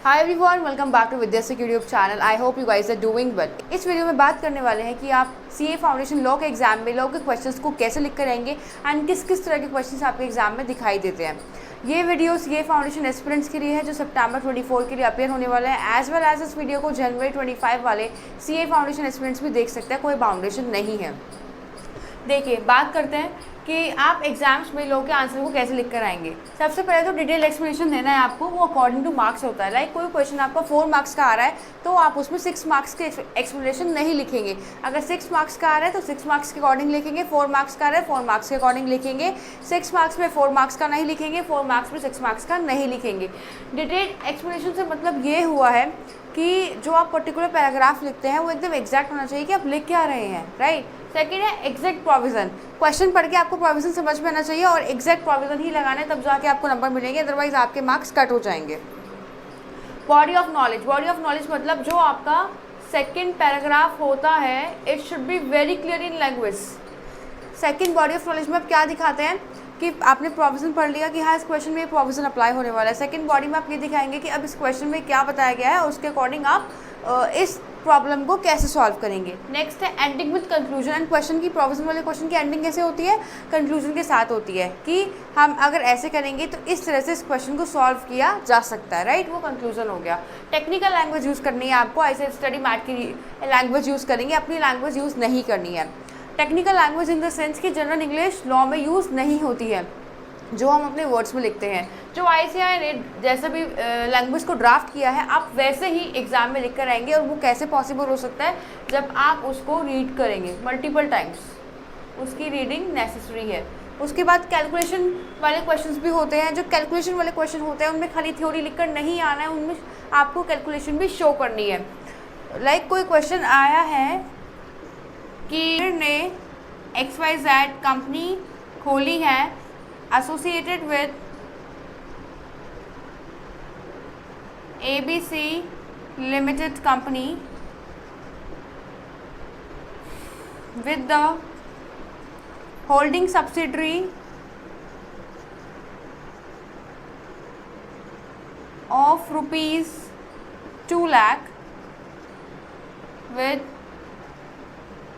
Hi everyone, welcome back to Vidyasic YouTube channel. I hope you guys are doing well. इस video में बात करने वाले हैं कि आप सीए फाउंडेशन लॉ के एग्जाम में लॉ के क्वेश्चंस को कैसे लिख कर आएंगे एंड किस किस तरह के क्वेश्चंस आपके एग्जाम में दिखाई देते हैं। ये वीडियो सीए फाउंडेशन एस्पिरेंट्स के लिए है जो सितंबर 24 के लिए अपीयर होने वाला है, एज वेल एज इस वीडियो को जनवरी 25 वाले सीए फाउंडेशन एस्पिरेंट्स भी देख सकते हैं, कोई बाउंडेशन नहीं है। देखिए, बात करते हैं कि आप एग्जाम्स में लॉ के आंसर को कैसे लिख कर आएंगे। सबसे पहले तो डिटेल एक्सप्लेनेशन देना है आपको, वो अकॉर्डिंग टू मार्क्स होता है। लाइक कोई क्वेश्चन आपका 4 मार्क्स का आ रहा है तो आप उसमें 6 मार्क्स के एक्सप्लेनेशन नहीं लिखेंगे। अगर 6 मार्क्स का आ रहा है तो 6 मार्क्स के अकॉर्डिंग लिखेंगे, 4 मार्क्स का आ रहा है 4 मार्क्स के अकॉर्डिंग लिखेंगे, 6 मार्क्स में 4 मार्क्स का नहीं लिखेंगे, 4 मार्क्स में 6 मार्क्स का नहीं लिखेंगे। डिटेल एक्सप्लेनेशन से मतलब ये हुआ है कि जो आप पर्टिकुलर पैराग्राफ लिखते हैं वो एकदम एग्जैक्ट होना चाहिए कि आप लिख क्या रहे हैं, राइट। सेकेंड है एग्जैक्ट प्रोविज़न। क्वेश्चन पढ़ के आपको प्रोविज़न समझ में आना चाहिए और एग्जैक्ट प्रोविज़न ही लगाना है, तब जाके आपको नंबर मिलेंगे, अदरवाइज आपके मार्क्स कट हो जाएंगे। Body of knowledge. Body of knowledge मतलब जो आपका सेकेंड पैराग्राफ होता है, it should be very clear in language. Second body of knowledge में आप क्या दिखाते हैं कि आपने प्रोविज़न पढ़ लिया कि हाँ इस क्वेश्चन में प्रोविज़न अप्लाई होने वाला है। सेकंड बॉडी में आप ये दिखाएंगे कि अब इस क्वेश्चन में क्या बताया गया है, उसके अकॉर्डिंग आप इस प्रॉब्लम को कैसे सॉल्व करेंगे। नेक्स्ट है ending with conclusion. And question की प्रोविज़न वाले क्वेश्चन की एंडिंग कैसे होती है, कंक्लूजन के साथ होती है कि हम अगर ऐसे करेंगे तो इस तरह से इस क्वेश्चन को सॉल्व किया जा सकता है, राइट। वो कंक्लूजन हो गया। टेक्निकल लैंग्वेज यूज़ करनी है आपको, ऐसे स्टडी मैट की लैंग्वेज यूज़ करेंगे, अपनी लैंग्वेज यूज़ नहीं करनी है। Technical language in the sense कि जनरल इंग्लिश लॉ में यूज़ नहीं होती है, जो हम अपने वर्ड्स में लिखते हैं। जो आईसीएआई ने जैसा भी लैंग्वेज को ड्राफ्ट किया है, आप वैसे ही एग्ज़ाम में लिख कर आएंगे। और वो कैसे पॉसिबल हो सकता है, जब आप उसको रीड करेंगे मल्टीपल टाइम्स, उसकी रीडिंग नेसेसरी है। उसके बाद कैलकुलेशन वाले क्वेश्चंस भी होते हैं। जो कैलकुलेशन वाले क्वेश्चन होते हैं उनमें खाली थ्योरी लिख कर नहीं आना है, उनमें आपको कैलकुलेशन भी शो करनी है। लाइक कोई क्वेश्चन आया है कि ने XYZ कंपनी खोली है associated with ABC Limited company with the holding subsidiary of rupees 2 lakh with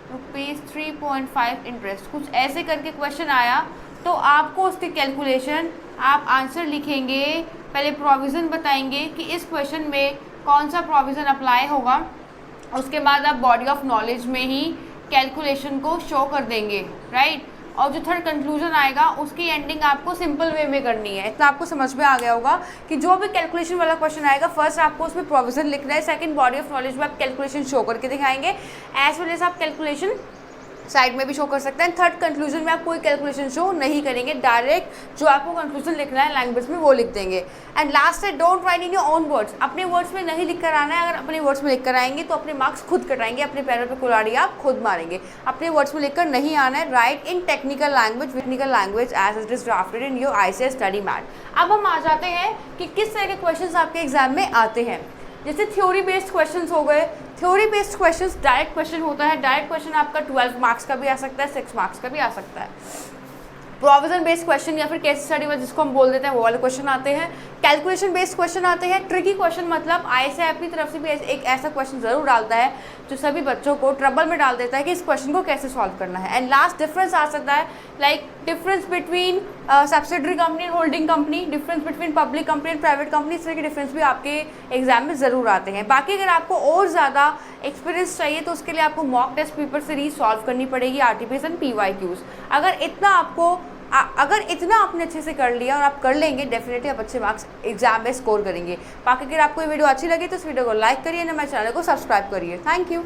rupees 3.5 interest. कुछ ऐसे करके क्वेश्चन आया तो आपको उसकी कैलकुलेशन, आप आंसर लिखेंगे, पहले प्रोविज़न बताएंगे कि इस क्वेश्चन में कौन सा प्रोविज़न अप्लाई होगा, उसके बाद आप बॉडी ऑफ नॉलेज में ही कैलकुलेशन को शो कर देंगे, राइट। और जो थर्ड कंक्लूजन आएगा उसकी एंडिंग आपको सिंपल वे में करनी है। इतना आपको समझ में आ गया होगा कि जो भी कैलकुलेशन वाला क्वेश्चन आएगा, फर्स्ट आपको उसमें प्रोविज़न लिखना है, सेकंड बॉडी ऑफ नॉलेज में आप कैलकुलेशन शो करके दिखाएंगे, एज वेल एज आप कैलकुलेशन साइड में भी शो कर सकते हैं। थर्ड कंक्लूजन में आप कोई कैलकुलेशन शो नहीं करेंगे, डायरेक्ट जो आपको कंक्लूजन लिखना है लैंग्वेज में वो लिख देंगे। एंड लास्ट है don't write in your own words. अपने वर्ड्स में नहीं लिख कर आना है। अगर अपने वर्ड्स में लिख कर आएंगे तो अपने मार्क्स खुद कटाएंगे, अपने पैरों पे कुल्हाड़ी आप खुद मारेंगे। अपने वर्ड्स में लिख कर नहीं आना है। Write in technical language as it is drafted in your ICAI study mat. अब हम आ जाते हैं कि किस तरह के क्वेश्चन आपके एग्जाम में आते हैं। जैसे थ्योरी बेस्ड क्वेश्चंस हो गए। Theory based questions direct question होता है। डायरेक्ट क्वेश्चन आपका 12 मार्क्स का भी आ सकता है, 6 मार्क्स का भी आ सकता है। प्रोविज़न बेस्ड क्वेश्चन या फिर केस स्टडी में जिसको हम बोल देते हैं वो वाले क्वेश्चन आते हैं। कैलकुलेशन बेस्ड क्वेश्चन आते हैं। ट्रिकी क्वेश्चन मतलब ICAI अपनी तरफ से भी एक ऐसा क्वेश्चन ज़रूर डालता है जो सभी बच्चों को ट्रबल में डाल देता है कि इस क्वेश्चन को कैसे सॉल्व करना है। एंड लास्ट डिफरेंस आ सकता है, like difference between subsidiary company and holding company, difference between public company and private company. इस तरह के डिफरेंस भी आपके एग्जाम में ज़रूर आते हैं। बाकी अगर आपको और ज़्यादा एक्सपीरियंस चाहिए तो उसके लिए आपको mock test paper series solve करनी पड़ेगी, RTPs एंड PYQs। अगर इतना आपने अच्छे से कर लिया और आप कर लेंगे, डेफिनेटली आप अच्छे मार्क्स एग्जाम में स्कोर करेंगे। बाकी अगर आपको ये वीडियो अच्छी लगी तो इस वीडियो को लाइक करिए ना, मेरे चैनल को सब्सक्राइब करिए। Thank you.